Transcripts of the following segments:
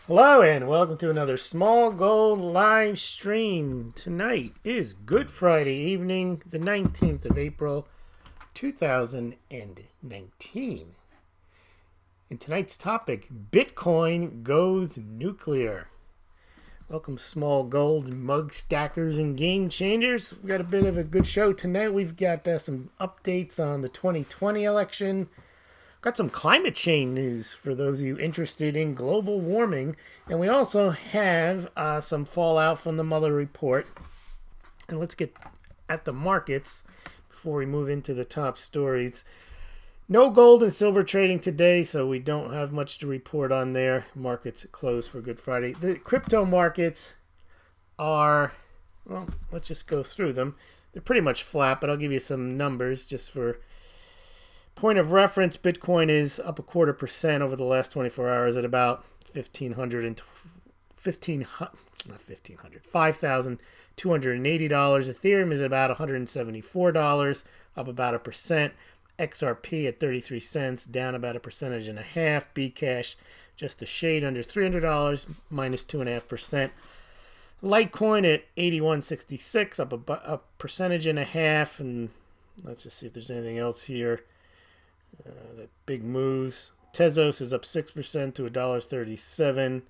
Hello and welcome to another Smaulgld live stream. Tonight is Good Friday evening, the 19th of April, 2019. In tonight's topic, Bitcoin goes nuclear. Welcome Smaulgld, mug stackers and game changers. We've got a bit of a good show tonight. We've got some updates on the 2020 election. Got some climate change news for those of you interested in global warming. And we also have some fallout from the Mueller report. And let's get at the markets before we move into the top stories. No gold and silver trading today, so we don't have much to report on there. Markets closed for Good Friday. The crypto markets are, well, let's just go through them. They're pretty much flat, but I'll give you some numbers just for point of reference. Bitcoin is up 0.25% over the last 24 hours at about $5,280. Ethereum is at about $174, up about 1%. XRP at 33 cents, down about 1.5%. Bcash just a shade under $300, minus 2.5%. Litecoin at 81.66, up a 1.5%. And let's just see if there's anything else here that big moves. Tezos is up 6% to $1.37.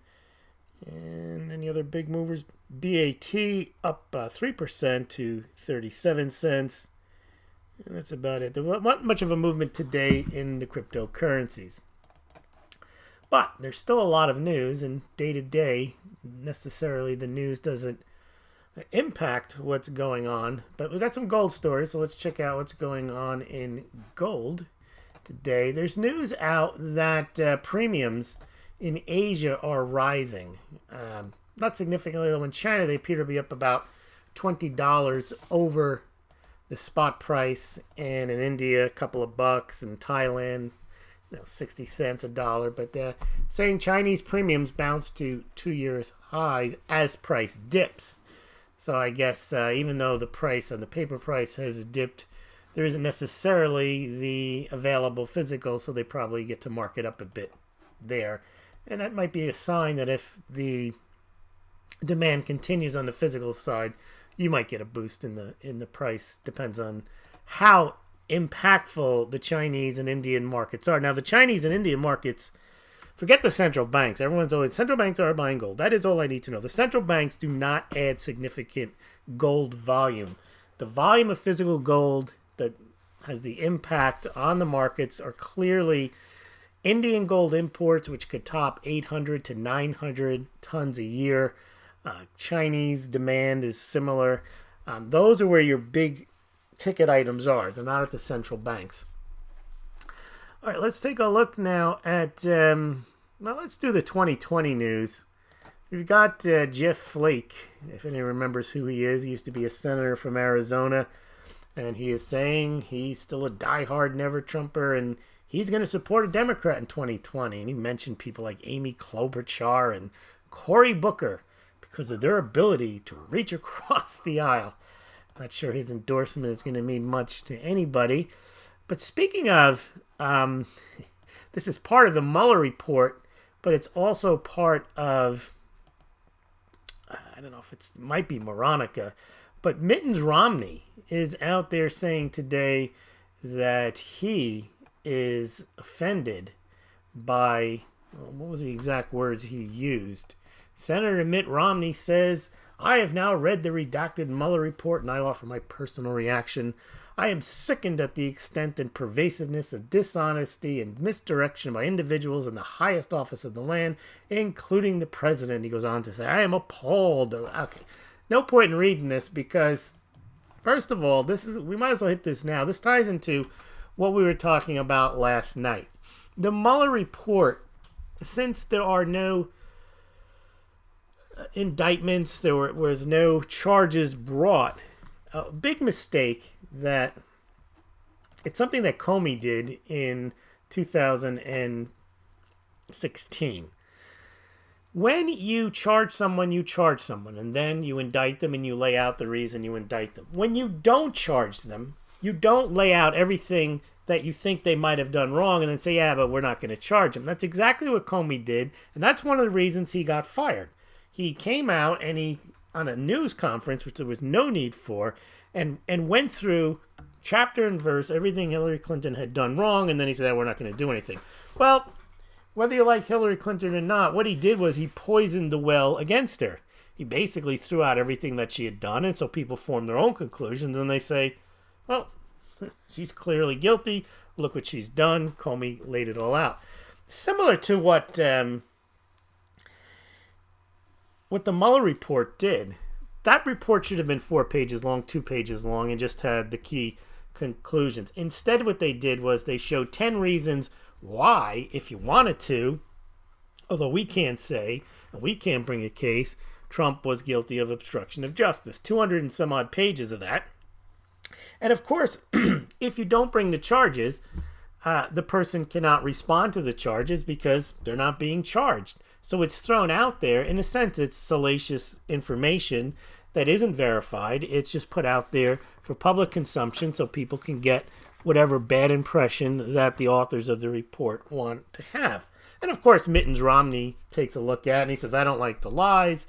And any other big movers? BAT up 3% to 37 cents. And that's about it. There wasn't much of a movement today in the cryptocurrencies. But there's still a lot of news, and day to day, necessarily the news doesn't impact what's going on. But we've got some gold stories, so let's check out what's going on in gold today. There's news out that premiums in Asia are rising. Not significantly, though. In China, they appear to be up about $20 over the spot price, and in India, a couple of bucks, and Thailand, 60 cents a dollar. But saying Chinese premiums bounce to 2 years highs as price dips. So I guess even though the price on the paper price has dipped, there isn't necessarily the available physical, so they probably get to mark it up a bit there. And that might be a sign that if the demand continues on the physical side, you might get a boost in the price. Depends on how impactful the Chinese and Indian markets are. Now, the Chinese and Indian markets, forget the central banks. Everyone's always, central banks are buying gold. That is all I need to know. The central banks do not add significant gold volume. The volume of physical gold that has the impact on the markets are clearly Indian gold imports, which could top 800 to 900 tons a year. Chinese demand is similar. Those are where your big ticket items are. They're not at the central banks. All right, let's take a look now at, let's do the 2020 news. We've got Jeff Flake, if anyone remembers who he is. He used to be a senator from Arizona, and he is saying he's still a diehard never-Trumper, and he's going to support a Democrat in 2020. And he mentioned people like Amy Klobuchar and Cory Booker because of their ability to reach across the aisle. Not sure his endorsement is going to mean much to anybody. But speaking of, this is part of the Mueller report, but it's also part of, I don't know if it might be Moronica, but Mittens Romney is out there saying today that he is offended by, what was the exact words he used? Senator Mitt Romney says, "I have now read the redacted Mueller report and I offer my personal reaction. I am sickened at the extent and pervasiveness of dishonesty and misdirection by individuals in the highest office of the land, including the president." He goes on to say, "I am appalled." Okay, no point in reading this because, first of all, we might as well hit this now. This ties into what we were talking about last night. The Mueller report, since there are no indictments, there was no charges brought, a big mistake that it's something that Comey did in 2016. When you charge someone, and then you indict them and you lay out the reason you indict them. When you don't charge them, you don't lay out everything that you think they might have done wrong and then say, yeah, but we're not going to charge him. That's exactly what Comey did, and that's one of the reasons he got fired. He came out and he, on a news conference, which there was no need for, and went through chapter and verse everything Hillary Clinton had done wrong, and then he said, we're not going to do anything. Well, whether you like Hillary Clinton or not, what he did was he poisoned the well against her. He basically threw out everything that she had done, and so people form their own conclusions, and they say, well, she's clearly guilty. Look what she's done. Comey laid it all out. Similar to what the Mueller report did. That report should have been 4 pages long, 2 pages long, and just had the key conclusions. Instead, what they did was they showed 10 reasons why, if you wanted to, although we can't say, and we can't bring a case, Trump was guilty of obstruction of justice. 200 and some odd pages of that. And of course, if you don't bring the charges, the person cannot respond to the charges because they're not being charged. So it's thrown out there. In a sense, it's salacious information that isn't verified. It's just put out there for public consumption so people can get whatever bad impression that the authors of the report want to have. And of course, Mittens Romney takes a look at it and he says, I don't like the lies.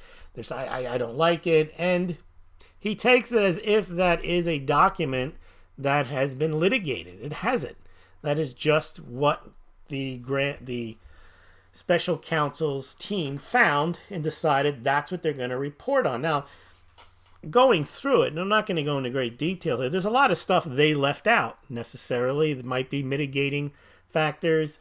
I don't like it. And he takes it as if that is a document that has been litigated. It hasn't. That is just what the special counsel's team found and decided that's what they're going to report on. Now, going through it, and I'm not going to go into great detail here, there's a lot of stuff they left out necessarily. There might be mitigating factors.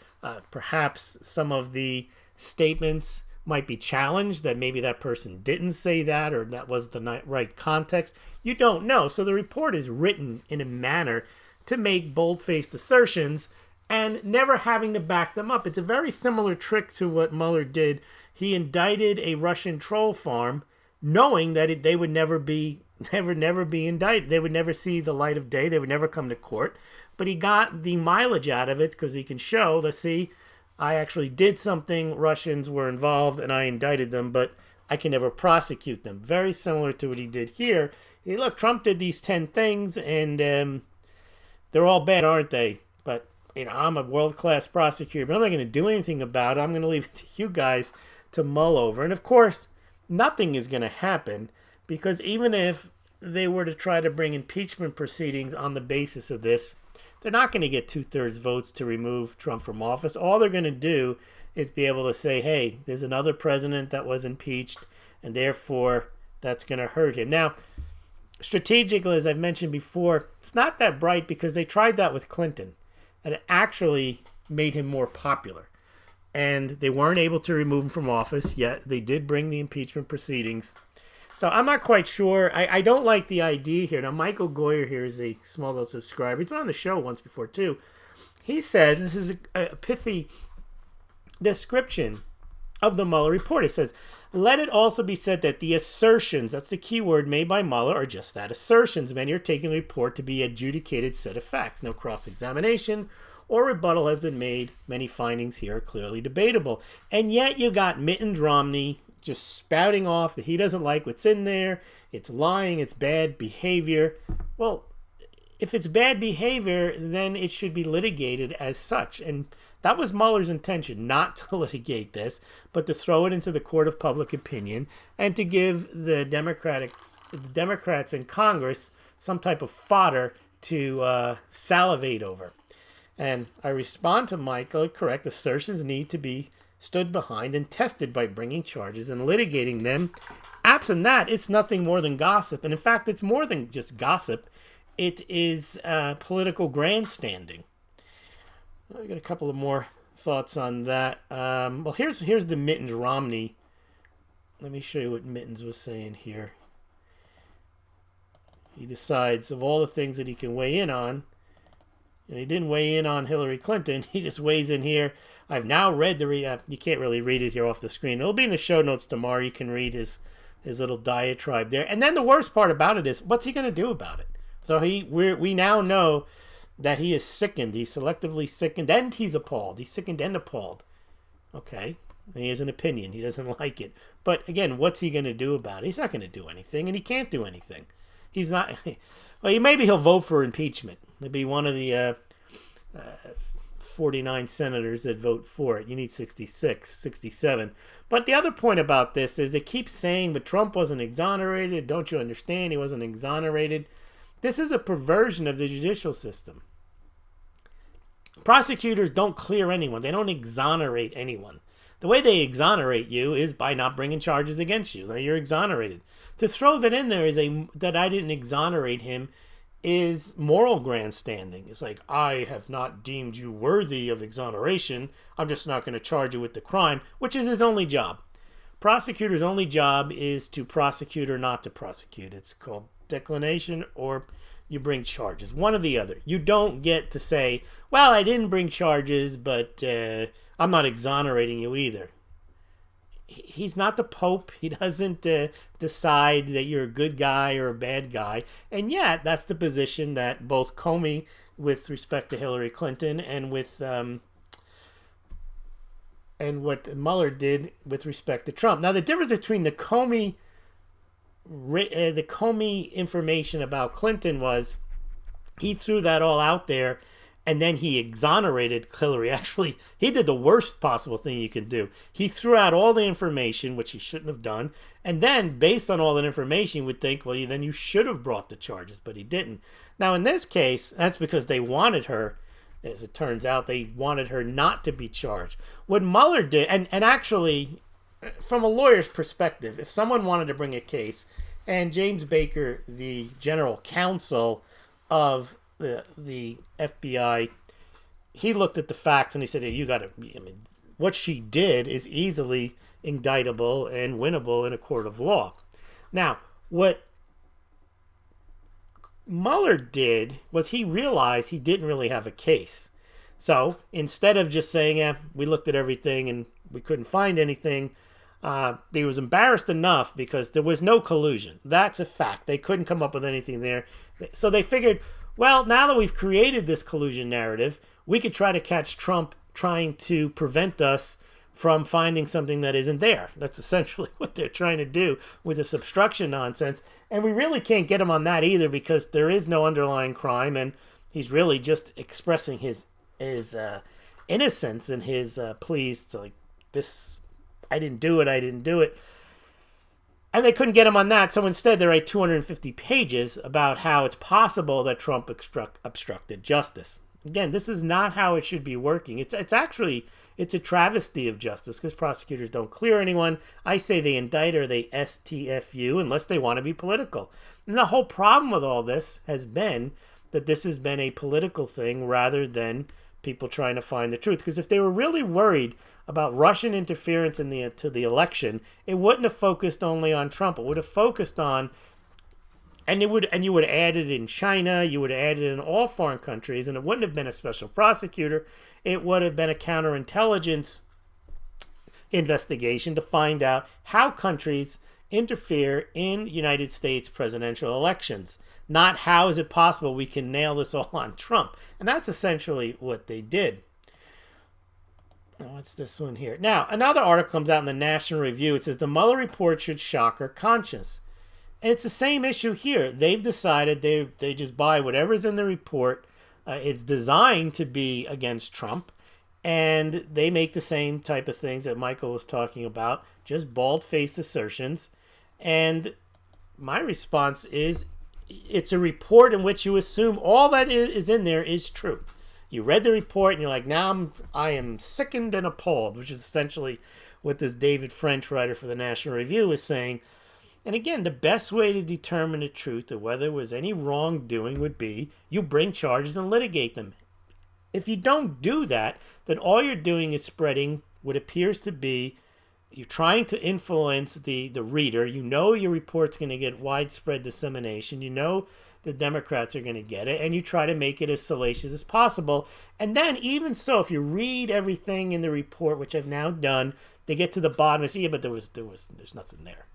Perhaps some of the statements might be challenged, that maybe that person didn't say that or that was the right context. You don't know. So the report is written in a manner to make bold-faced assertions and never having to back them up. It's a very similar trick to what Mueller did. He indicted a Russian troll farm knowing that they would never be indicted. They would never see the light of day. They would never come to court. But he got the mileage out of it because he can show, let's see, I actually did something, Russians were involved, and I indicted them, but I can never prosecute them. Very similar to what he did here. Hey, look, Trump did these 10 things, and they're all bad, aren't they? But, I'm a world-class prosecutor, but I'm not going to do anything about it. I'm going to leave it to you guys to mull over. And, of course, nothing is going to happen, because even if they were to try to bring impeachment proceedings on the basis of this, they're not going to get 2/3 votes to remove Trump from office. All they're going to do is be able to say, hey, there's another president that was impeached, and therefore that's going to hurt him. Now, strategically, as I've mentioned before, it's not that bright because they tried that with Clinton, and it actually made him more popular. And they weren't able to remove him from office, yet they did bring the impeachment proceedings. So I'm not quite sure. I don't like the idea here. Now, Michael Goyer here is a Smaulgld subscriber. He's been on the show once before, too. He says, this is a pithy description of the Mueller report. It says, let it also be said that the assertions, that's the key word, made by Mueller are just that, assertions. Many are taking the report to be an adjudicated set of facts. No cross-examination or rebuttal has been made. Many findings here are clearly debatable. And yet you got Mittens Romney just spouting off that he doesn't like what's in there. It's lying. It's bad behavior. Well, if it's bad behavior, then it should be litigated as such. And that was Mueller's intention, not to litigate this, but to throw it into the court of public opinion and to give the Democrats in Congress some type of fodder to salivate over. And I respond to Michael, correct, assertions need to be stood behind and tested by bringing charges and litigating them. Absent that, it's nothing more than gossip. And in fact, it's more than just gossip. It is political grandstanding. I got a couple of more thoughts on that. Well, here's the Mittens Romney. Let me show you what Mittens was saying here. He decides of all the things that he can weigh in on, and he didn't weigh in on Hillary Clinton. He just weighs in here. I've now read the you can't really read it here off the screen. It'll be in the show notes tomorrow. You can read his little diatribe there. And then the worst part about it is, what's he going to do about it? So we now know that he is sickened. He's selectively sickened, and he's appalled. He's sickened and appalled. Okay, and he has an opinion. He doesn't like it. But again, what's he going to do about it? He's not going to do anything, and he can't do anything. He's not. Well, maybe he'll vote for impeachment. Maybe one of the 49 senators that vote for it. You need 66, 67. But the other point about this is they keep saying, but Trump wasn't exonerated. Don't you understand? He wasn't exonerated. This is a perversion of the judicial system. Prosecutors don't clear anyone. They don't exonerate anyone. The way they exonerate you is by not bringing charges against you. Now you're exonerated. To throw that in there is that I didn't exonerate him is moral grandstanding. It's like, I have not deemed you worthy of exoneration. I'm just not going to charge you with the crime, which is his only job. Prosecutor's only job is to prosecute or not to prosecute. It's called declination, or you bring charges. One or the other. You don't get to say, well, I didn't bring charges, but I'm not exonerating you either. He's not the Pope. He doesn't decide that you're a good guy or a bad guy. And yet, that's the position that both Comey, with respect to Hillary Clinton, and with and what Mueller did with respect to Trump. Now, the difference between the Comey information about Clinton was he threw that all out there, and then he exonerated Hillary. Actually, he did the worst possible thing you can do. He threw out all the information, which he shouldn't have done. And then, based on all that information, you would think, well, then you should have brought the charges, but he didn't. Now, in this case, that's because they wanted her, as it turns out, they wanted her not to be charged. What Mueller did, and actually, from a lawyer's perspective, if someone wanted to bring a case, and James Baker, the general counsel of the FBI, he looked at the facts and he said, hey, you got to, what she did is easily indictable and winnable in a court of law. Now, what Mueller did was he realized he didn't really have a case. So instead of just saying, we looked at everything and we couldn't find anything, he was embarrassed enough because there was no collusion. That's a fact. They couldn't come up with anything there. So they figured, well, now that we've created this collusion narrative, we could try to catch Trump trying to prevent us from finding something that isn't there. That's essentially what they're trying to do with this obstruction nonsense. And we really can't get him on that either because there is no underlying crime, and he's really just expressing his innocence and his pleas to, like, this, I didn't do it. And they couldn't get him on that, so instead they write 250 pages about how it's possible that Trump obstructed justice. Again, this is not how it should be working. It's a travesty of justice because prosecutors don't clear anyone. I say they indict or they STFU unless they want to be political. And the whole problem with all this has been that this has been a political thing rather than people trying to find the truth. Because if they were really worried about Russian interference to the election, it wouldn't have focused only on Trump. It would have focused on, and you would add it in China, you would add it in all foreign countries, and it wouldn't have been a special prosecutor. It would have been a counterintelligence investigation to find out how countries interfere in United States presidential elections. Not how is it possible we can nail this all on Trump. And that's essentially what they did. What's this one here? Now, another article comes out in the National Review. It says the Mueller report should shock our conscience. And it's the same issue here. They've decided they just buy whatever's in the report. It's designed to be against Trump. And they make the same type of things that Michael was talking about. Just bald-faced assertions. And my response is, it's a report in which you assume all that is in there is true. You read the report and you're like, now I am sickened and appalled, which is essentially what this David French, writer for the National Review, is saying. And again, the best way to determine the truth of whether there was any wrongdoing would be you bring charges and litigate them. If you don't do that, then all you're doing is spreading what appears to be, you're trying to influence the reader. You know your report's going to get widespread dissemination. You know the Democrats are going to get it, and you try to make it as salacious as possible. And then, even so, if you read everything in the report, which I've now done, they get to the bottom and say, yeah, but there's nothing there.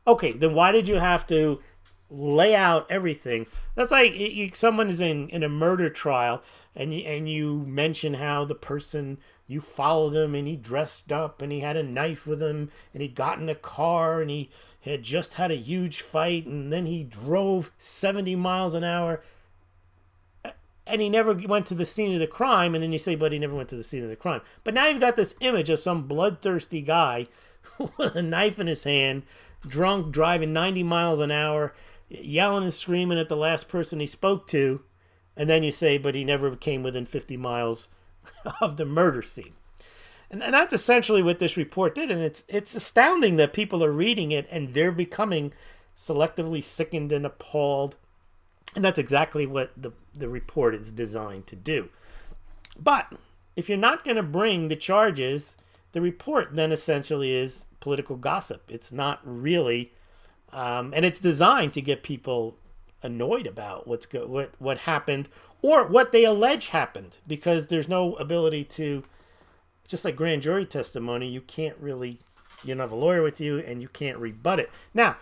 Okay, then why did you have to lay out everything? That's like someone is in a murder trial, and you mention how the person, you followed him, and he dressed up, and he had a knife with him, and he got in a car, and he had just had a huge fight, and then he drove 70 miles an hour. and he never went to the scene of the crime, and then you say, but he never went to the scene of the crime. But now you've got this image of some bloodthirsty guy with a knife in his hand, drunk, driving 90 miles an hour, yelling and screaming at the last person he spoke to, and then you say, but he never came within 50 miles of the murder scene. And that's essentially what this report did, and it's astounding that people are reading it and they're becoming selectively sickened and appalled. And that's exactly what the report is designed to do. But if you're not going to bring the charges, the report then essentially is political gossip. It's not really, and it's designed to get people annoyed about what happened or what they allege happened, because there's no ability to, just like grand jury testimony, you don't have a lawyer with you and you can't rebut it. Now,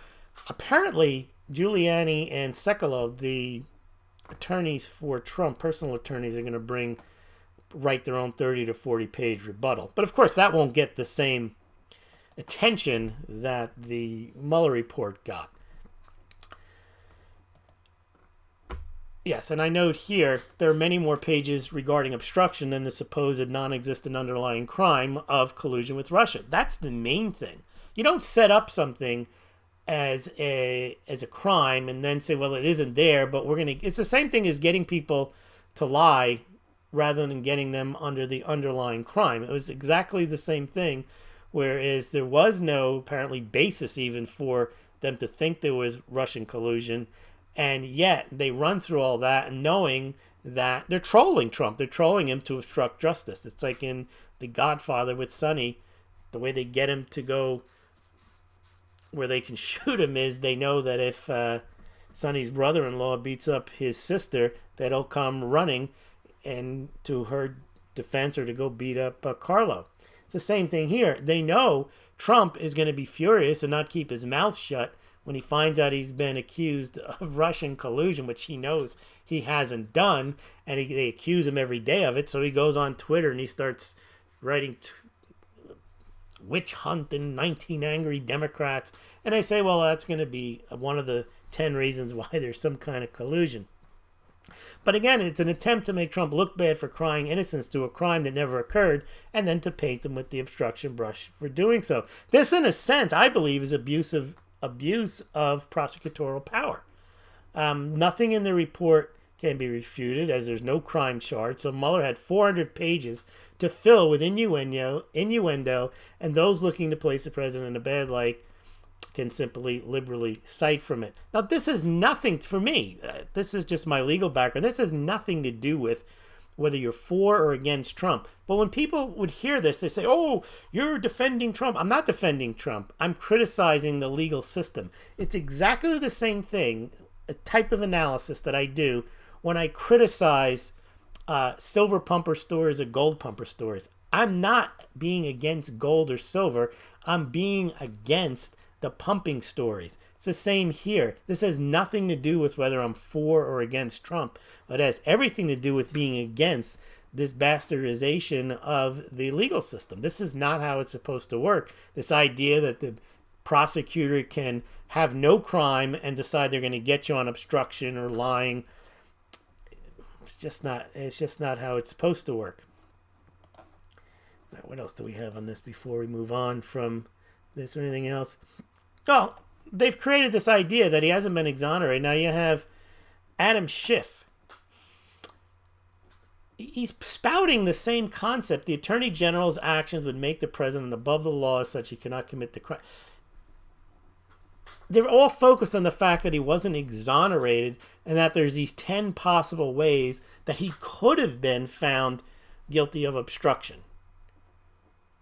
apparently, Giuliani and Smaulgld, the attorneys for Trump, personal attorneys, are going to write their own 30 to 40 page rebuttal. But of course, that won't get the same attention that the Mueller report got. Yes, and I note here there are many more pages regarding obstruction than the supposed non-existent underlying crime of collusion with Russia. That's the main thing. You don't set up something as a crime and then say, well, it isn't there, but it's the same thing as getting people to lie rather than getting them under the underlying crime. It was exactly the same thing, whereas there was no apparently basis even for them to think there was Russian collusion, and yet they run through all that and knowing that they're trolling Trump. They're trolling him to obstruct justice. It's like in The Godfather with Sonny, the way they get him to go where they can shoot him is they know that if Sonny's brother-in-law beats up his sister, that he'll come running and to her defense or to go beat up Carlo. It's the same thing here. They know Trump is going to be furious and not keep his mouth shut when he finds out he's been accused of Russian collusion, which he knows he hasn't done, and they accuse him every day of it. So he goes on Twitter and he starts writing witch hunt and 19 angry Democrats. And I say, well, that's going to be one of the 10 reasons why there's some kind of collusion. But again, it's an attempt to make Trump look bad for crying innocence to a crime that never occurred, and then to paint him with the obstruction brush for doing so. This, in a sense, I believe, is abuse of prosecutorial power. Nothing in the report can be refuted, as there's no crime charge. So Mueller had 400 pages to fill with innuendo, and those looking to place the president in a bad light can simply liberally cite from it. Now, this is nothing for me. This is just my legal background. This has nothing to do with whether you're for or against Trump. But when people would hear this, they say, oh, you're defending Trump. I'm not defending Trump. I'm criticizing the legal system. It's exactly the same thing, a type of analysis that I do when I criticize silver pumper stores or gold pumper stores. I'm not being against gold or silver. I'm being against the pumping stories. It's the same here. This has nothing to do with whether I'm for or against Trump, but it has everything to do with being against this bastardization of the legal system. This is not how it's supposed to work. This idea that the prosecutor can have no crime and decide they're going to get you on obstruction or lying, it's just not how it's supposed to work. Now, what else do we have on this before we move on from this or anything else? Well, they've created this idea that he hasn't been exonerated. Now you have Adam Schiff. He's spouting the same concept. The Attorney General's actions would make the president above the law such he cannot commit the crime. They're all focused on the fact that he wasn't exonerated and that there's these 10 possible ways that he could have been found guilty of obstruction.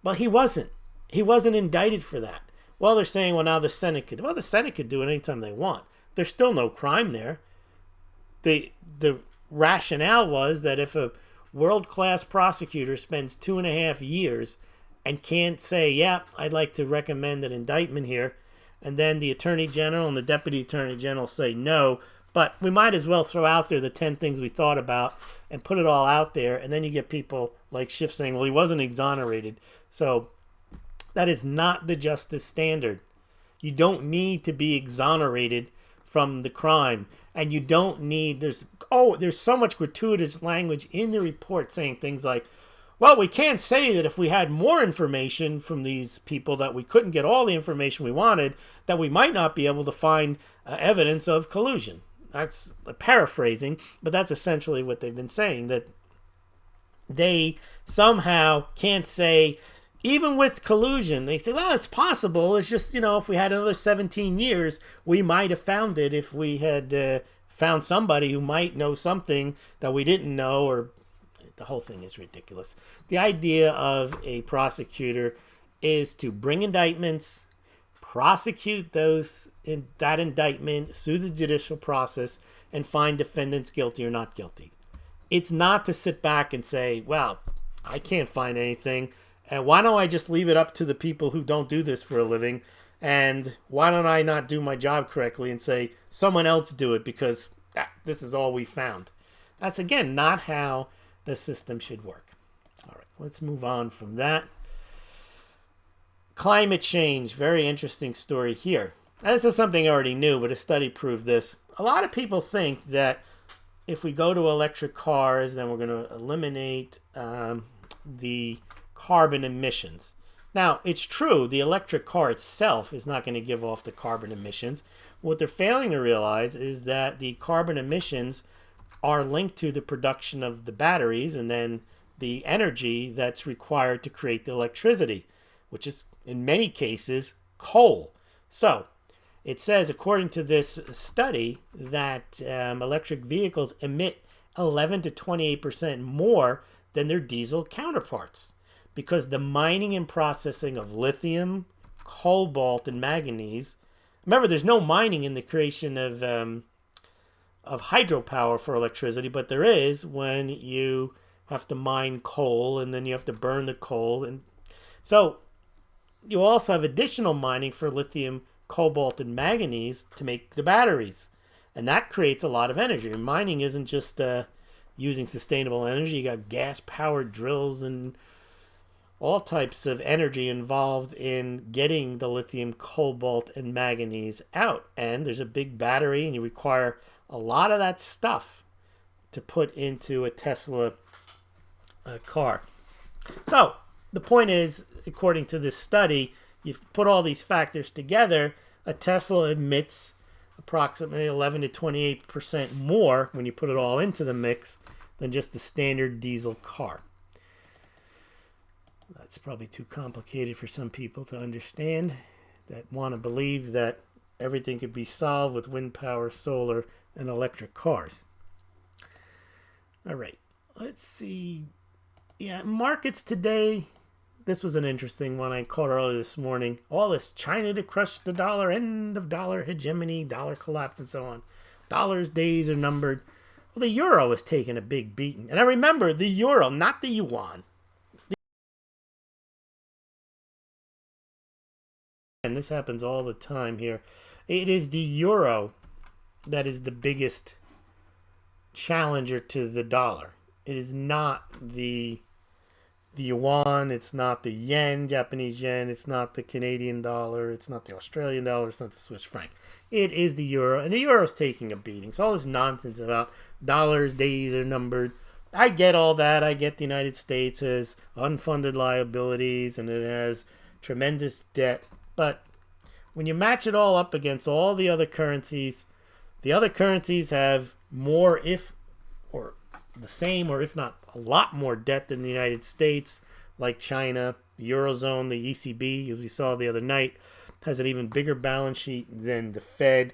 But he wasn't. He wasn't indicted for that. Well, they're saying, well, now the Senate could. Well, the Senate could do it anytime they want. There's still no crime there. The rationale was that if a world-class prosecutor spends 2.5 years and can't say, yeah, I'd like to recommend an indictment here, and then the Attorney General and the Deputy Attorney General say no, but we might as well throw out there the 10 things we thought about and put it all out there, and then you get people like Schiff saying, well, he wasn't exonerated. So that is not the justice standard. You don't need to be exonerated from the crime. And you don't need, there's there's so much gratuitous language in the report saying things like, well, we can't say that if we had more information from these people that we couldn't get all the information we wanted, that we might not be able to find evidence of collusion. That's paraphrasing, but that's essentially what they've been saying, that they somehow can't say, even with collusion, they say, well, it's possible. It's just, if we had another 17 years, we might have found it if we had found somebody who might know something that we didn't know, or the whole thing is ridiculous. The idea of a prosecutor is to bring indictments, prosecute that indictment through the judicial process, and find defendants guilty or not guilty. It's not to sit back and say, well, I can't find anything, and why don't I just leave it up to the people who don't do this for a living, and why don't I not do my job correctly and say, someone else do it because this is all we found. That's, again, not how the system should work. All right, let's move on from that. Climate change, very interesting story here. This is something I already knew, but a study proved this. A lot of people think that if we go to electric cars, then we're going to eliminate the carbon emissions. Now, it's true, the electric car itself is not going to give off the carbon emissions. What they're failing to realize is that the carbon emissions are linked to the production of the batteries and then the energy that's required to create the electricity, which is, in many cases, coal. So, it says, according to this study, that electric vehicles emit 11 to 28% more than their diesel counterparts, because the mining and processing of lithium, cobalt, and manganese. Remember, there's no mining in the creation of hydropower for electricity, but there is when you have to mine coal and then you have to burn the coal. And so you also have additional mining for lithium, cobalt, and manganese to make the batteries. And that creates a lot of energy. And mining isn't just using sustainable energy. You got gas-powered drills and all types of energy involved in getting the lithium, cobalt, and manganese out. And there's a big battery, and you require a lot of that stuff to put into a Tesla car. So the point is, according to this study, you put all these factors together, a Tesla emits approximately 11 to 28% more when you put it all into the mix than just a standard diesel car. That's probably too complicated for some people to understand that want to believe that everything could be solved with wind power, solar, and electric cars. All right, let's see. Yeah, markets today. This was an interesting one I caught earlier this morning. All this China to crush the dollar, end of dollar hegemony, dollar collapse, and so on. Dollars' days are numbered. Well, the euro is taking a big beating. And I remember the euro, not the yuan. And this happens all the time here. It is the euro that is the biggest challenger to the dollar. It is not the yuan, it's not the yen, Japanese yen, it's not the Canadian dollar, it's not the Australian dollar, it's not the Swiss franc. It is the euro, and the euro is taking a beating. So all this nonsense about dollars' days are numbered, I get all that. I get the United States has unfunded liabilities and it has tremendous debt. But when you match it all up against all the other currencies have more, if or the same, or if not a lot more debt than the United States, like China, the Eurozone, the ECB, as we saw the other night, has an even bigger balance sheet than the Fed,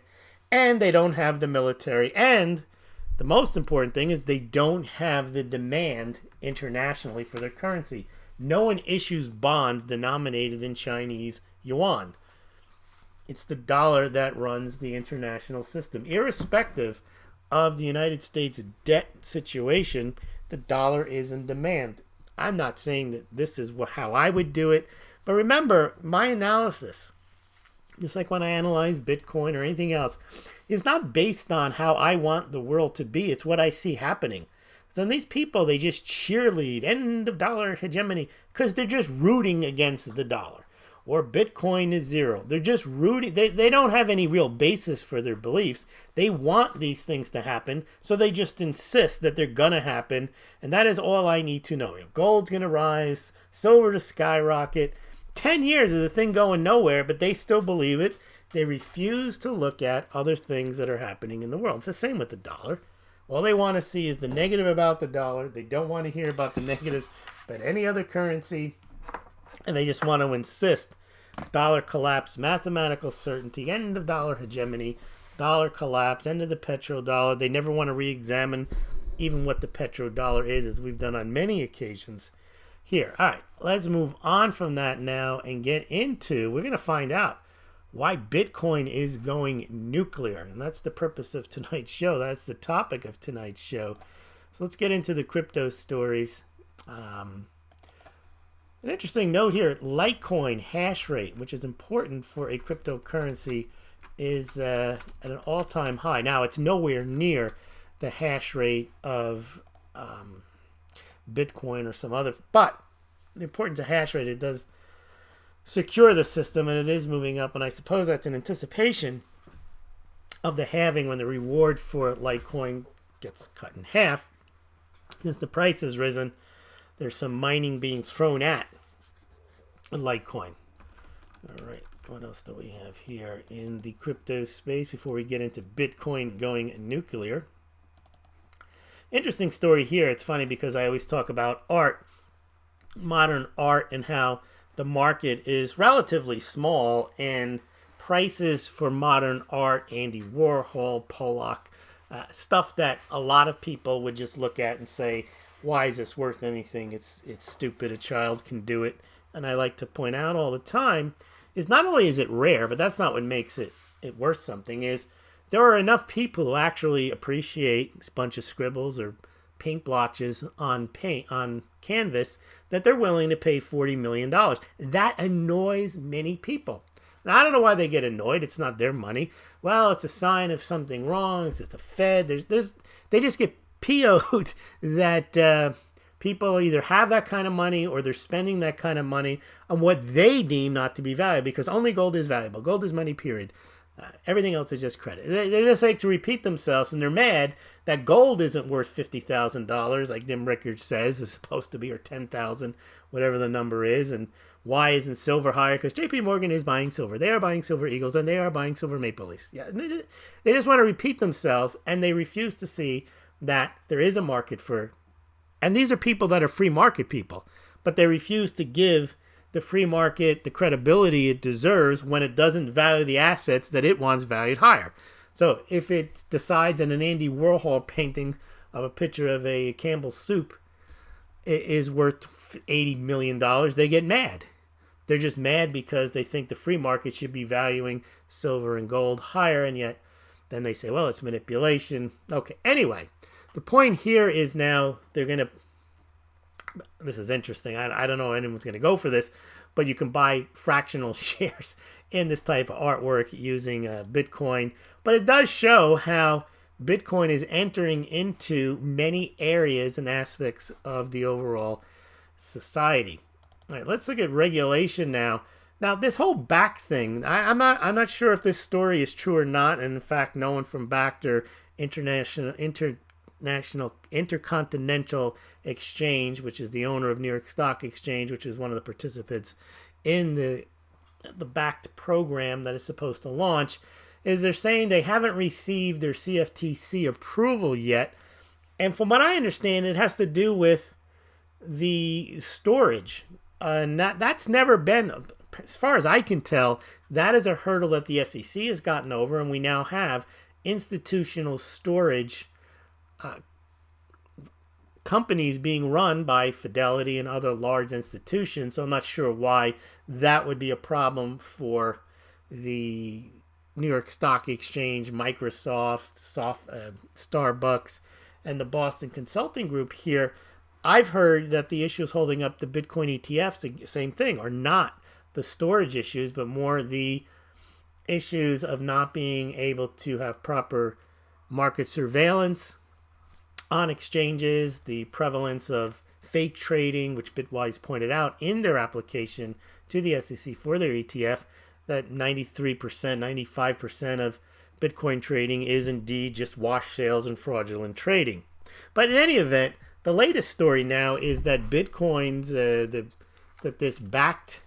and they don't have the military. And the most important thing is they don't have the demand internationally for their currency. No one issues bonds denominated in Chinese yuan. It's the dollar that runs the international system. Irrespective of the United States debt situation, the dollar is in demand. I'm not saying that this is how I would do it, but remember, my analysis, just like when I analyze Bitcoin or anything else, is not based on how I want the world to be. It's what I see happening. So these people, they just cheerlead, end of dollar hegemony, because they're just rooting against the dollar. or Bitcoin is zero. They're just rooting. They don't have any real basis for their beliefs. They want these things to happen, so they just insist that they're going to happen. And that is all I need to know. Gold's going to rise, silver to skyrocket. 10 years is a thing going nowhere, but they still believe it. They refuse to look at other things that are happening in the world. It's the same with the dollar. All they want to see is the negative about the dollar. They don't want to hear about the negatives about any other currency. And they just want to insist dollar collapse, mathematical certainty, end of dollar hegemony, dollar collapse, end of the petrodollar. They never want to re-examine even what the petrodollar is, as we've done on many occasions here. All right, let's move on from that now and get into, we're going to find out why Bitcoin is going nuclear. And that's the purpose of tonight's show. That's the topic of tonight's show. So let's get into the crypto stories. An interesting note here, Litecoin hash rate, which is important for a cryptocurrency, is at an all-time high. Now, it's nowhere near the hash rate of Bitcoin or some other, but the importance of hash rate, it does secure the system, and it is moving up, and I suppose that's in anticipation of the halving, when the reward for Litecoin gets cut in half. Since the price has risen, there's some mining being thrown at Litecoin. All right, what else do we have here in the crypto space before we get into Bitcoin going nuclear? Interesting story here. It's funny because I always talk about art, modern art, and how the market is relatively small, and prices for modern art, Andy Warhol, Pollock, stuff that a lot of people would just look at and say, why is this worth anything? It's stupid. A child can do it. And I like to point out all the time is not only is it rare, but that's not what makes it worth something, is there are enough people who actually appreciate a bunch of scribbles or paint blotches on canvas that they're willing to pay $40 million. That annoys many people. Now, I don't know why they get annoyed. It's not their money. Well, it's a sign of something wrong. It's just the Fed. They just get PO'd that people either have that kind of money or they're spending that kind of money on what they deem not to be valuable, because only gold is valuable. Gold is money, period. Everything else is just credit. They just like to repeat themselves, and they're mad that gold isn't worth $50,000, like Dim Rickards says, is supposed to be, or $10,000, whatever the number is. And why isn't silver higher? Because J.P. Morgan is buying silver. They are buying silver eagles, and they are buying silver maple leafs. Yeah, they just want to repeat themselves, and they refuse to see that there is a market for. And these are people that are free market people, but they refuse to give the free market the credibility it deserves when it doesn't value the assets that it wants valued higher. So if it decides in an Andy Warhol painting of a picture of a Campbell's soup is worth $80 million, they get mad. They're just mad because they think the free market should be valuing silver and gold higher, and yet then they say, well, it's manipulation. Okay, anyway, the point here is now they're going to, this is interesting. I don't know if anyone's going to go for this, but you can buy fractional shares in this type of artwork using Bitcoin. But it does show how Bitcoin is entering into many areas and aspects of the overall society. All right, let's look at regulation now. Now, this whole back thing, I'm not sure if this story is true or not. And in fact, no one from BACT or Intercontinental Exchange, which is the owner of New York Stock Exchange, which is one of the participants in the BACT program that is supposed to launch, is they're saying they haven't received their CFTC approval yet. And from what I understand, it has to do with the storage. And that's never been, as far as I can tell, that is a hurdle that the SEC has gotten over, and we now have institutional storage companies being run by Fidelity and other large institutions. So I'm not sure why that would be a problem for the New York Stock Exchange, Microsoft, Starbucks, and the Boston Consulting Group here. I've heard that the issues holding up the Bitcoin ETFs, same thing, are not the storage issues, but more the issues of not being able to have proper market surveillance on exchanges, the prevalence of fake trading, which Bitwise pointed out in their application to the SEC for their ETF, that 93%, 95% of Bitcoin trading is indeed just wash sales and fraudulent trading. But in any event, the latest story now is that Bitcoin's, that this backed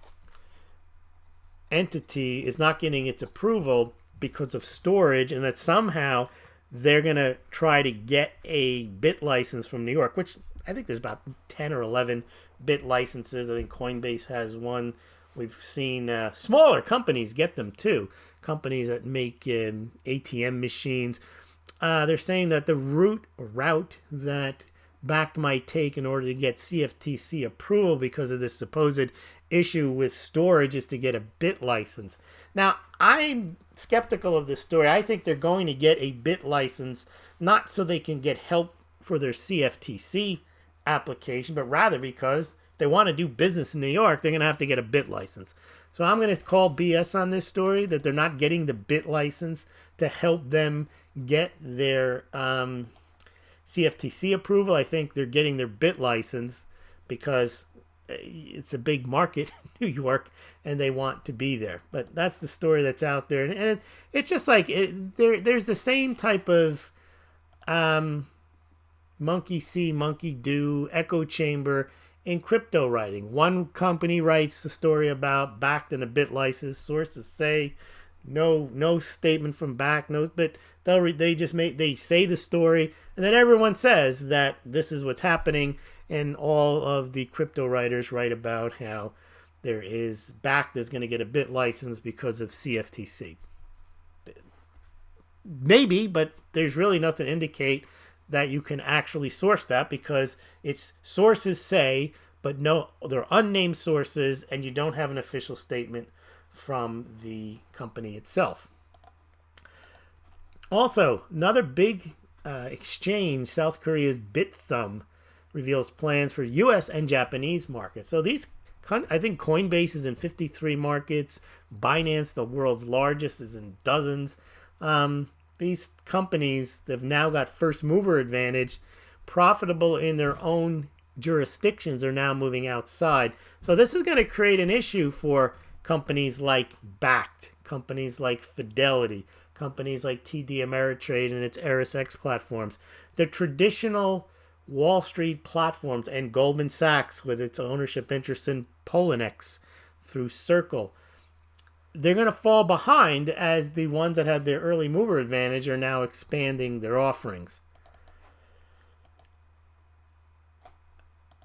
entity is not getting its approval because of storage, and that somehow they're going to try to get a bit license from New York, which I think there's about 10 or 11 bit licenses. I think Coinbase has one. We've seen smaller companies get them too. Companies that make ATM machines. They're saying that the route that Bakkt might take in order to get CFTC approval because of this supposed issue with storage is to get a bit license. Now, I'm skeptical of this story. I think they're going to get a bit license not so they can get help for their CFTC application, but rather because if they want to do business in New York, they're going to have to get a bit license. So I'm going to call BS on this story, that they're not getting the bit license to help them get their CFTC approval. I think they're getting their bit license because it's a big market, New York, and they want to be there. But that's the story that's out there. And it's just like, there's the same type of monkey see, monkey do, echo chamber in crypto writing. One company writes the story about Bakkt and a bit license. Sources say no statement from Bakkt, but they say the story, and then everyone says that this is what's happening, and all of the crypto writers write about how Bakkt is going to get a bit license because of CFTC. Maybe, but there's really nothing to indicate that you can actually source that, because it's sources say, but no, they're unnamed sources, and you don't have an official statement from the company itself. Also, another big exchange, South Korea's Bithumb, reveals plans for U.S. and Japanese markets. So I think Coinbase is in 53 markets. Binance, the world's largest, is in dozens. These companies have now got first mover advantage, profitable in their own jurisdictions, are now moving outside. So this is going to create an issue for companies like Bakkt, companies like Fidelity, companies like TD Ameritrade and its ErisX platforms. The traditional Wall Street platforms, and Goldman Sachs with its ownership interest in Poloniex through Circle, they're going to fall behind as the ones that had their early mover advantage are now expanding their offerings.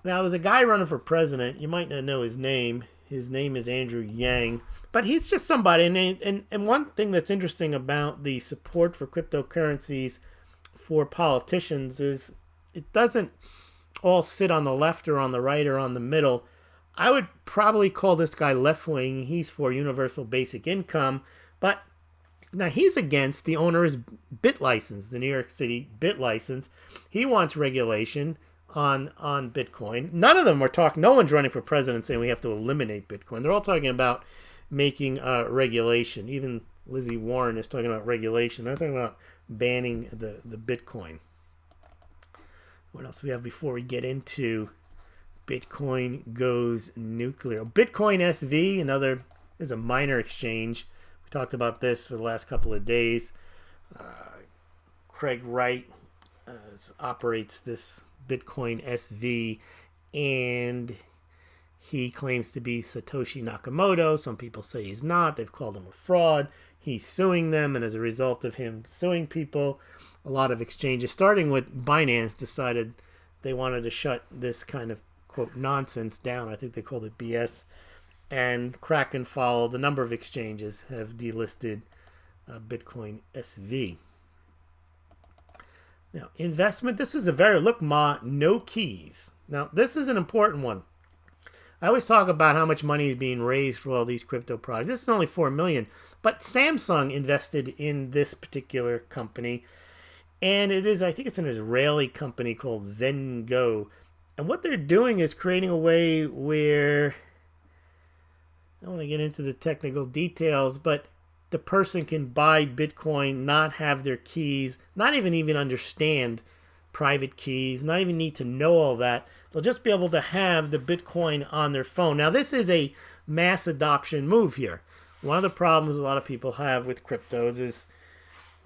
Now, there's a guy running for president. You might not know his name. His name is Andrew Yang. But he's just somebody. And one thing that's interesting about the support for cryptocurrencies for politicians is it doesn't all sit on the left or on the right or on the middle. I would probably call this guy left-wing. He's for universal basic income. But now he's against the owner's bit license, the New York City bit license. He wants regulation on Bitcoin. None of them are talking. No one's running for president saying we have to eliminate Bitcoin. They're all talking about making regulation. Even Lizzie Warren is talking about regulation. They're talking about banning the Bitcoin. What else do we have before we get into Bitcoin goes nuclear? Bitcoin SV, is a minor exchange. We talked about this for the last couple of days. Craig Wright operates this Bitcoin SV, and he claims to be Satoshi Nakamoto. Some people say he's not. They've called him a fraud. He's suing them, and as a result of him suing people, a lot of exchanges, starting with Binance, decided they wanted to shut this kind of, quote, nonsense down. I think they called it BS. And Kraken followed. A number of exchanges have delisted Bitcoin SV. Now, investment. This is a no keys. Now, this is an important one. I always talk about how much money is being raised for all these crypto projects. This is only $4 million. But Samsung invested in this particular company. And I think it's an Israeli company called Zengo. And what they're doing is creating a way where, I don't want to get into the technical details, but the person can buy Bitcoin, not have their keys, not even understand private keys, not even need to know all that. They'll just be able to have the Bitcoin on their phone. Now, this is a mass adoption move here. One of the problems a lot of people have with cryptos is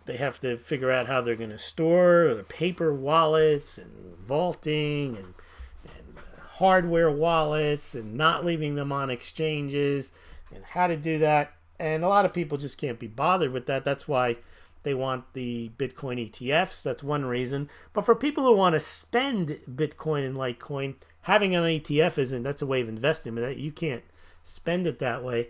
they have to figure out how they're going to store the paper wallets and vaulting and hardware wallets and not leaving them on exchanges and how to do that. And a lot of people just can't be bothered with that. That's why they want the Bitcoin ETFs. That's one reason. But for people who want to spend Bitcoin and Litecoin, having an ETF that's a way of investing, but you can't spend it that way.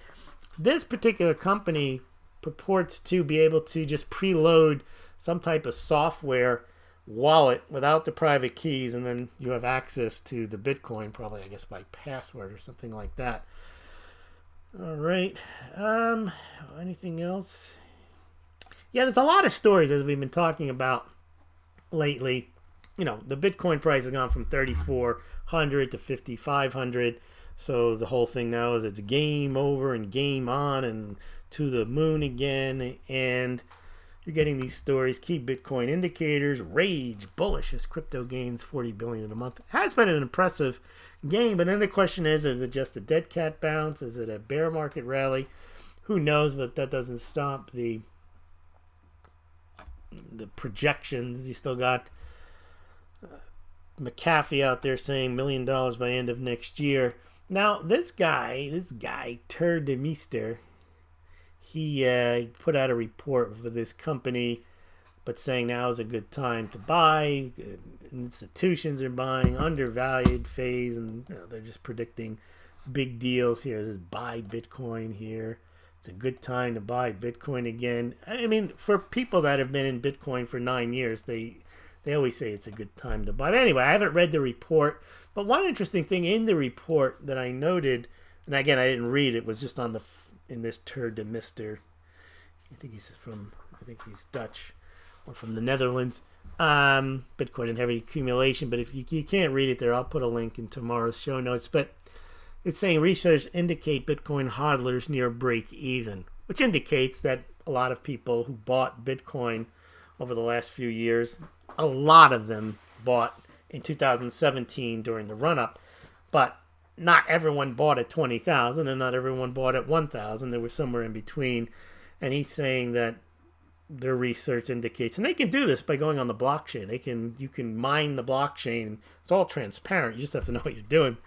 This particular company purports to be able to just preload some type of software wallet without the private keys, and then you have access to the Bitcoin, probably, I guess, by password or something like that. All right. Anything else? Yeah, there's a lot of stories, as we've been talking about lately. You know, the Bitcoin price has gone from 3,400 to 5,500. So the whole thing now is it's game over and game on and to the moon again. And you're getting these stories. Key Bitcoin indicators rage bullish as crypto gains 40 billion a month. It has been an impressive game, but then the question is it just a dead cat bounce? Is it a bear market rally? Who knows? But that doesn't stop the projections. You still got McAfee out there saying $1 million by end of next year. Now this guy Tur de Meester, he put out a report for this company, but saying now is a good time to buy. Institutions are buying, undervalued phase, and they're just predicting big deals here. This is buy Bitcoin here. It's a good time to buy Bitcoin again. I mean, for people that have been in Bitcoin for 9 years, they always say it's a good time to buy. But anyway, I haven't read the report. But one interesting thing in the report that I noted, and again, I didn't read it, was just in this Tur de Meester. I think he's Dutch or from the Netherlands. Bitcoin and heavy accumulation. But if you can't read it there, I'll put a link in tomorrow's show notes. But it's saying research indicate Bitcoin hodlers near break even, which indicates that a lot of people who bought Bitcoin over the last few years, a lot of them bought in 2017 during the run-up, but not everyone bought at 20,000 and not everyone bought at 1,000. There was somewhere in between, and he's saying that their research indicates, and they can do this by going on the blockchain. You can mine the blockchain. It's all transparent. You just have to know what you're doing.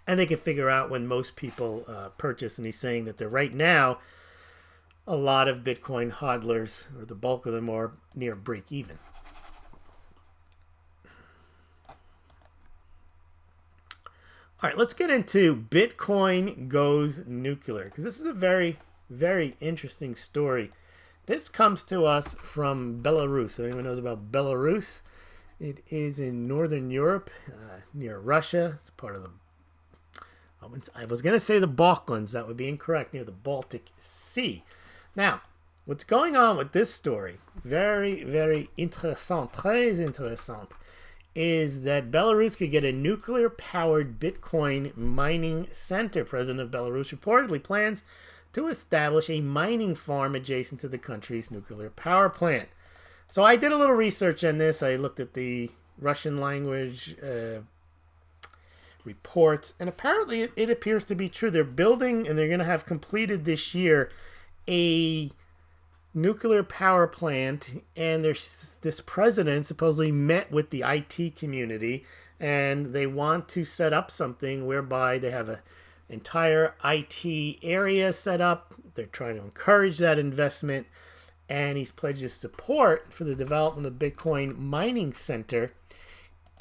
And they can figure out when most people purchase. And he's saying that right now, a lot of Bitcoin hodlers, or the bulk of them, are near break even. All right, let's get into Bitcoin goes nuclear, because this is a very, very interesting story. This comes to us from Belarus. So anyone knows about Belarus? It is in Northern Europe, near Russia. It's part of I was going to say the Balkans. That would be incorrect. Near the Baltic Sea. Now, what's going on with this story, very, very interessant, très intéressant, is that Belarus could get a nuclear-powered Bitcoin mining center. President of Belarus reportedly plans to establish a mining farm adjacent to the country's nuclear power plant. So I did a little research on this. I looked at the Russian language reports, and apparently it appears to be true. They're building, and they're going to have completed this year, a nuclear power plant, and this president supposedly met with the IT community, and they want to set up something whereby they have an entire IT area set up. They're trying to encourage that investment, and he's pledged his support for the development of Bitcoin mining center.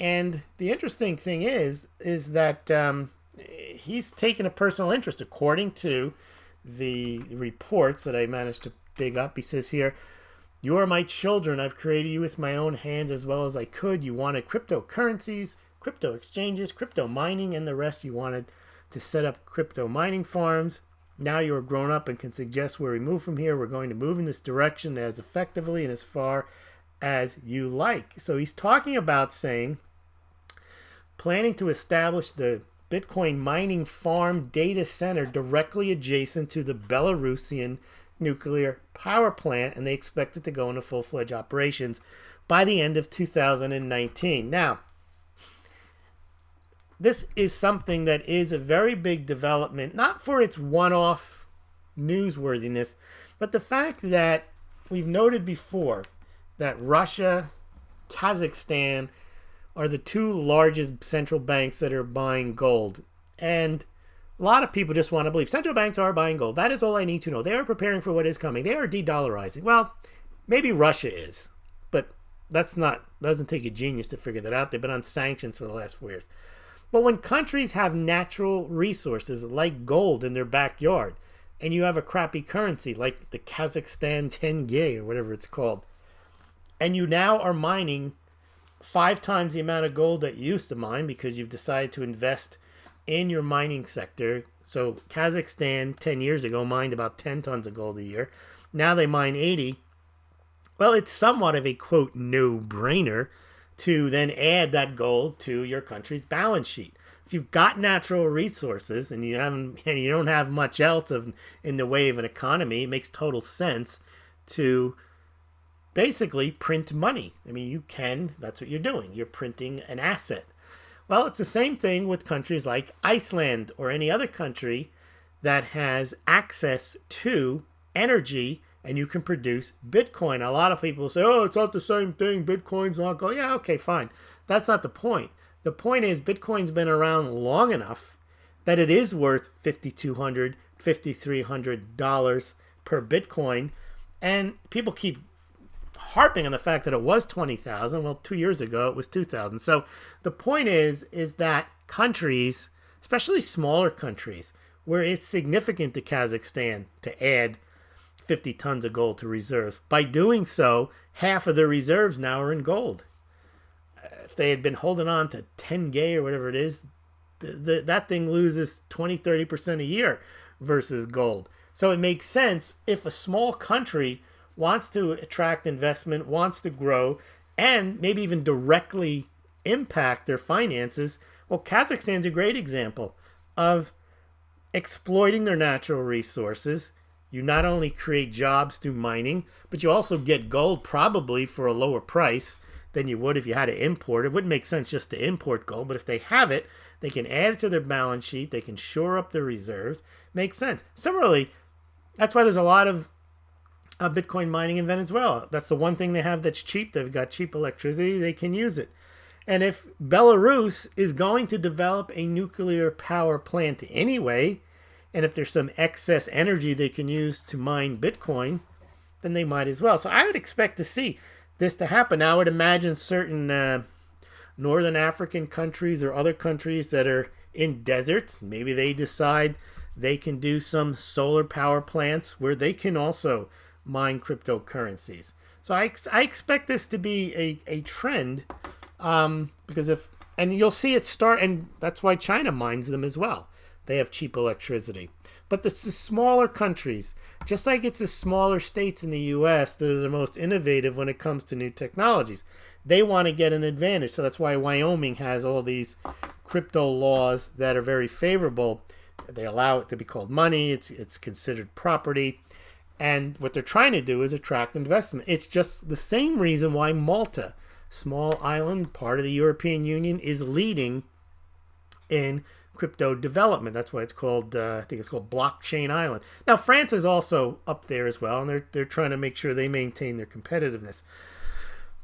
And the interesting thing is that he's taken a personal interest, according to the reports that I managed to dig up. He says here, "You are my children. I've created you with my own hands as well as I could. You wanted cryptocurrencies, crypto exchanges, crypto mining, and the rest. You wanted to set up crypto mining farms. Now you are grown up and can suggest where we move from here. We're going to move in this direction as effectively and as far as you like." So he's talking about saying, planning to establish the Bitcoin mining farm data center directly adjacent to the Belarusian nuclear power plant, and they expect it to go into full-fledged operations by the end of 2019. Now, this is something that is a very big development, not for its one-off newsworthiness, but the fact that we've noted before that Russia, Kazakhstan are the two largest central banks that are buying gold. And a lot of people just want to believe central banks are buying gold. That is all I need to know. They are preparing for what is coming. They are de-dollarizing. Well, maybe Russia is, but doesn't take a genius to figure that out. They've been on sanctions for the last 4 years. But when countries have natural resources like gold in their backyard, and you have a crappy currency like the Kazakhstan tenge or whatever it's called, and you now are mining 5 times the amount of gold that you used to mine because you've decided to invest in your mining sector. So Kazakhstan 10 years ago mined about 10 tons of gold a year. Now they mine 80. Well, it's somewhat of a, quote, no-brainer to then add that gold to your country's balance sheet. If you've got natural resources and you don't have much else in the way of an economy, it makes total sense to basically print money. I mean, that's what you're doing. You're printing an asset. Well, it's the same thing with countries like Iceland or any other country that has access to energy and you can produce Bitcoin. A lot of people say, oh, it's not the same thing. Bitcoin's not gold. Yeah, okay, fine. That's not the point. The point is Bitcoin's been around long enough that it is worth $5,200, $5,300 per Bitcoin. And people keep harping on the fact that it was 20,000. Well, 2 years ago, it was 2,000. So the point is that countries, especially smaller countries, where it's significant to Kazakhstan to add 50 tons of gold to reserves. By doing so, half of the reserves now are in gold. If they had been holding on to tenge or whatever it is, that thing loses 20-30% a year versus gold. So it makes sense if a small country wants to attract investment, wants to grow, and maybe even directly impact their finances. Well, Kazakhstan's a great example of exploiting their natural resources. You not only create jobs through mining, but you also get gold probably for a lower price than you would if you had to import. It wouldn't make sense just to import gold, but if they have it, they can add it to their balance sheet. They can shore up their reserves. Makes sense. Similarly, that's why there's a lot of Bitcoin mining in Venezuela. That's the one thing they have that's cheap. They've got cheap electricity. They can use it. And if Belarus is going to develop a nuclear power plant anyway, and if there's some excess energy they can use to mine Bitcoin, then they might as well. So I would expect to see this to happen. Now, I would imagine certain northern African countries or other countries that are in deserts, maybe they decide they can do some solar power plants where they can also mine cryptocurrencies. So I expect this to be a trend because and you'll see it start, and that's why China mines them as well. They have cheap electricity. But the smaller countries, just like it's the smaller states in the U.S. that are the most innovative when it comes to new technologies, they want to get an advantage. So that's why Wyoming has all these crypto laws that are very favorable. They allow it to be called money. It's considered property. And what they're trying to do is attract investment. It's just the same reason why Malta, small island, part of the European Union, is leading in crypto development. That's why it's called, I think it's called Blockchain Island. Now, France is also up there as well, and they're trying to make sure they maintain their competitiveness.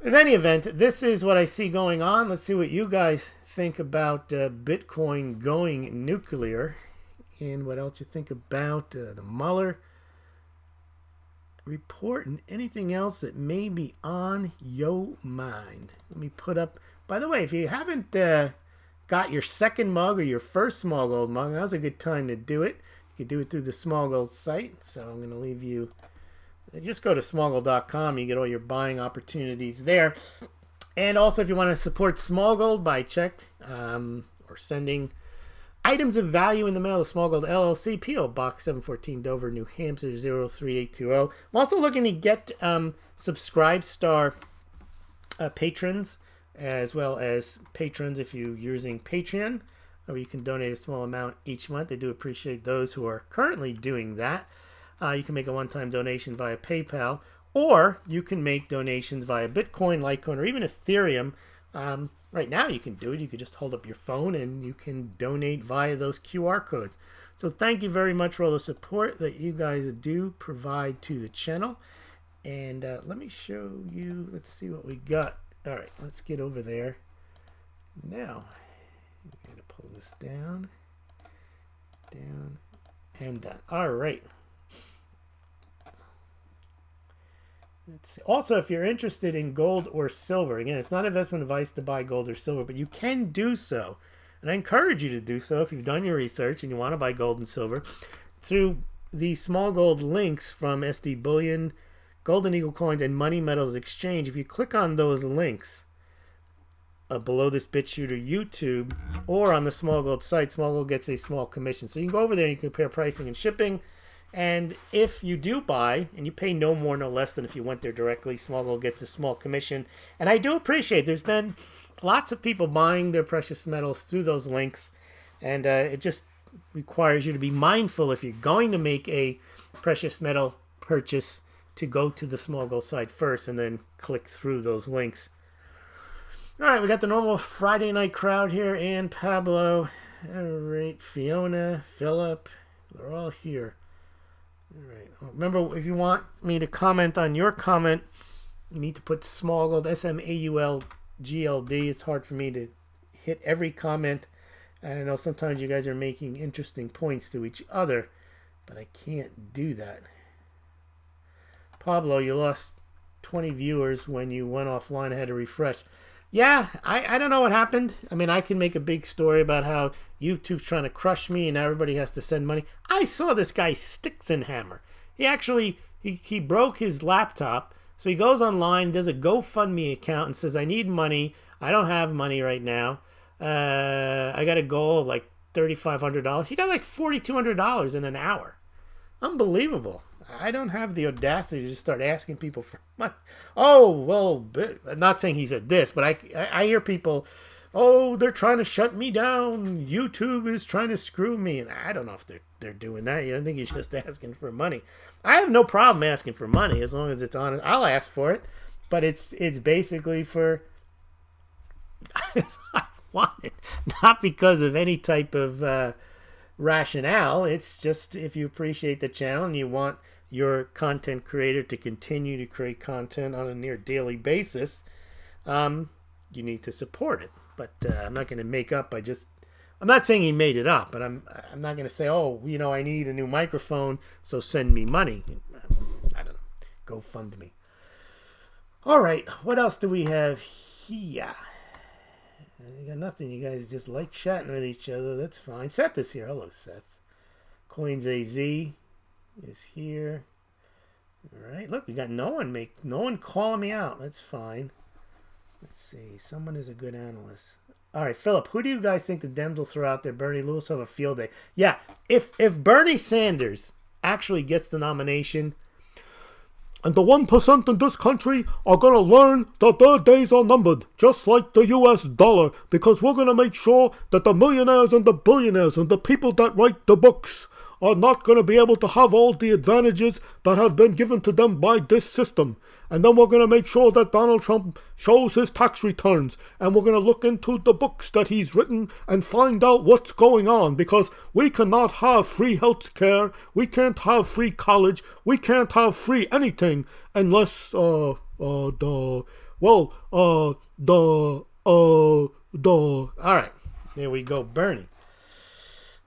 In any event, this is what I see going on. Let's see what you guys think about Bitcoin going nuclear, and what else you think about the Mueller report and anything else that may be on your mind. Let me put up, by the way, if you haven't got your second mug or your first Smaulgld mug, now's a good time to do it. You can do it through the Smaulgld site. So I'm going to leave you, just go to smaulgld.com. You get all your buying opportunities there. And also, if you want to support Smaulgld by check or sending items of value in the mail to Smaulgld LLC, P.O. Box 714, Dover, New Hampshire 03820. I'm also looking to get Subscribe Star patrons, as well as patrons if you're using Patreon, or you can donate a small amount each month. I do appreciate those who are currently doing that. You can make a one-time donation via PayPal, Or you can make donations via Bitcoin, Litecoin, or even Ethereum. Right now you can do it. You can just hold up your phone and you can donate via those QR codes. So thank you very much for all the support that you guys do provide to the channel. And let me show you. Let's see what we got. All right, let's get over there. Now, I'm going to pull this down, and done. All right. Let's see. Also, if you're interested in gold or silver, again, it's not investment advice to buy gold or silver, but you can do so. And I encourage you to do so if you've done your research and you want to buy gold and silver through the Smaulgld links from SD Bullion, Golden Eagle Coins, and Money Metals Exchange. If you click on those links below this BitShooter YouTube or on the Smaulgld site, Smaulgld gets a small commission. So you can go over there and you can compare pricing and shipping. And if you do buy, and you pay no more, no less than if you went there directly, Smaulgld gets a small commission. And I do appreciate there's been lots of people buying their precious metals through those links. And it just requires you to be mindful if you're going to make a precious metal purchase to go to the Smaulgld site first and then click through those links. All right, we got the normal Friday night crowd here. Ann, Pablo, all right, Fiona, Philip, they're all here. All right. Remember, if you want me to comment on your comment, you need to put Smaulgld, SMAULGLD. It's hard for me to hit every comment. I know sometimes you guys are making interesting points to each other, but I can't do that. Pablo, you lost 20 viewers when you went offline. I had to refresh. Yeah, I don't know what happened. I mean, I can make a big story about how YouTube's trying to crush me and everybody has to send money. I saw this guy Sticks and Hammer. He actually, he broke his laptop. So he goes online, does a GoFundMe account and says, I need money. I don't have money right now. I got a goal of like $3,500. He got like $4,200 in an hour. Unbelievable. I don't have the audacity to just start asking people for money. Oh, well, I'm not saying he said this, but I hear people, oh, they're trying to shut me down. YouTube is trying to screw me. And I don't know if they're doing that. I think he's just asking for money. I have no problem asking for money as long as it's honest. I'll ask for it, but it's basically for I want it, not because of any type of rationale. It's just if you appreciate the channel and you want your content creator to continue to create content on a near daily basis, you need to support it. But I'm not going to make up. I'm not saying he made it up, but I'm not going to say, oh, you know, I need a new microphone, so send me money. I don't know. GoFundMe. All right. What else do we have here? I got nothing. You guys just like chatting with each other. That's fine. Seth is here. Hello, Seth. Coins AZ is here. All right. Look, we got no one calling me out. That's fine. Let's see. Someone is a good analyst. All right, Philip, who do you guys think the Dems will throw out there? Bernie Lewis will have a field day. Yeah, if Bernie Sanders actually gets the nomination, and the 1% in this country are going to learn that their days are numbered, just like the US dollar, because we're going to make sure that the millionaires and the billionaires and the people that write the books are not going to be able to have all the advantages that have been given to them by this system. And then we're going to make sure that Donald Trump shows his tax returns. And we're going to look into the books that he's written and find out what's going on. Because we cannot have free health care. We can't have free college. We can't have free anything unless, all right, there we go, Bernie.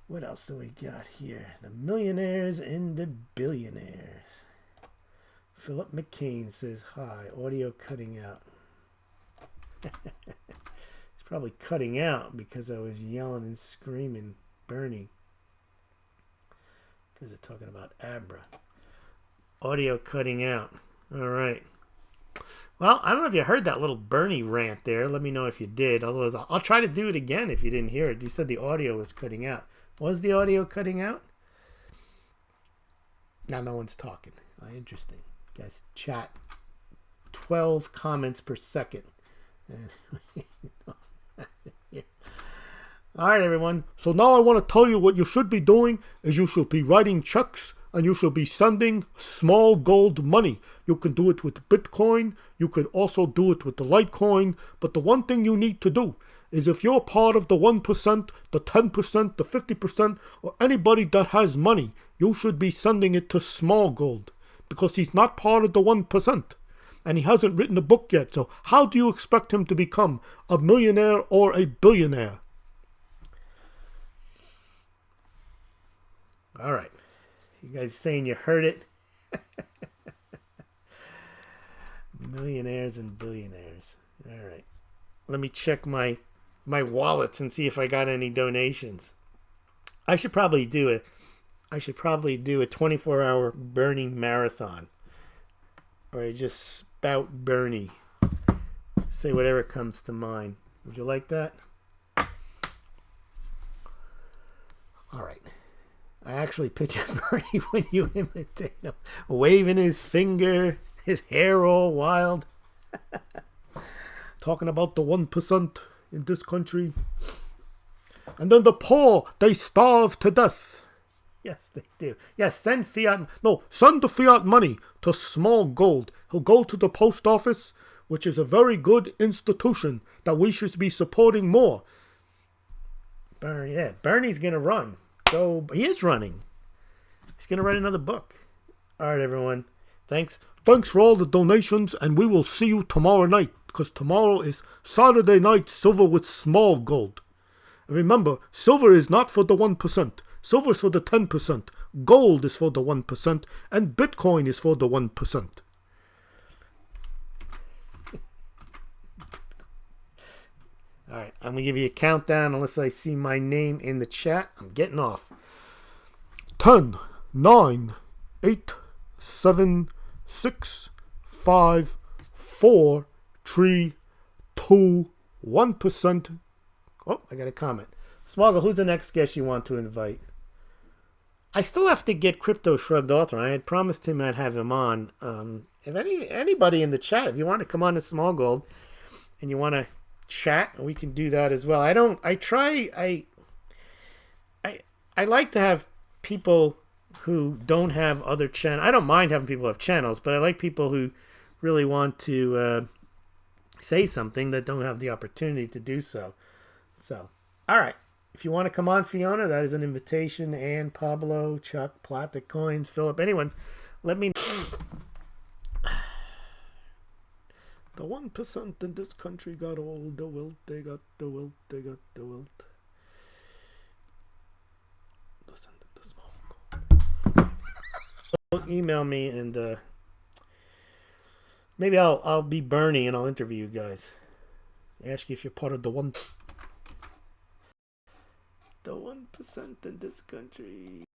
What else do we got here? The millionaires and the billionaires. Philip McCain says, hi, audio cutting out. It's probably cutting out because I was yelling and screaming, Bernie. Because they're talking about Abra. Audio cutting out. All right. Well, I don't know if you heard that little Bernie rant there. Let me know if you did. Otherwise, I'll try to do it again if you didn't hear it. You said the audio was cutting out. Was the audio cutting out? Now no one's talking. Interesting. Guys, chat 12 comments per second. All right, everyone. So now I want to tell you what you should be doing is you should be writing checks and you should be sending Smaulgld money. You can do it with Bitcoin. You could also do it with the Litecoin. But the one thing you need to do is, if you're part of the 1%, the 10%, the 50%, or anybody that has money, you should be sending it to Smaulgld, because he's not part of the 1%. And he hasn't written a book yet. So how do you expect him to become a millionaire or a billionaire? All right. You guys saying you heard it? Millionaires and billionaires. All right. Let me check my wallets and see if I got any donations. I should probably do a 24-hour burning marathon. Or I just spout Bernie. Say whatever comes to mind. Would you like that? All right. I actually picture Bernie when you imitate him, waving his finger, his hair all wild. Talking about the 1% in this country. And then the poor, they starve to death. Yes, they do. Yes, send fiat. No, send the fiat money to Smaulgld. He'll go to the post office, which is a very good institution that we should be supporting more. Bernie's going to run. He is running. He's going to write another book. All right, everyone. Thanks. Thanks for all the donations, and we will see you tomorrow night, because tomorrow is Saturday Night Silver with Smaulgld. And remember, silver is not for the 1%. Silver is for the 10%. Gold is for the 1%. And Bitcoin is for the 1%. All right, I'm going to give you a countdown unless I see my name in the chat. I'm getting off. 10, 9, 8, 7, 6, 5, 4, 3, 2, 1%. Oh, I got a comment. Smaulgld, who's the next guest you want to invite? I still have to get Crypto Shrugged author. I had promised him I'd have him on. If anybody in the chat, if you want to come on to Smaulgld and you want to chat, we can do that as well. I like to have people who don't have other channels. I don't mind having people have channels, but I like people who really want to say something that don't have the opportunity to do so. So, all right. If you want to come on, Fiona, that is an invitation. Ann, Pablo, Chuck, Plastic Coins, Philip, anyone, let me know. The 1% in this country got all the wealth. They got the wealth. They got the wealth. Email me and maybe I'll be Bernie and I'll interview you guys. Ask you if you're part of the 1% in this country.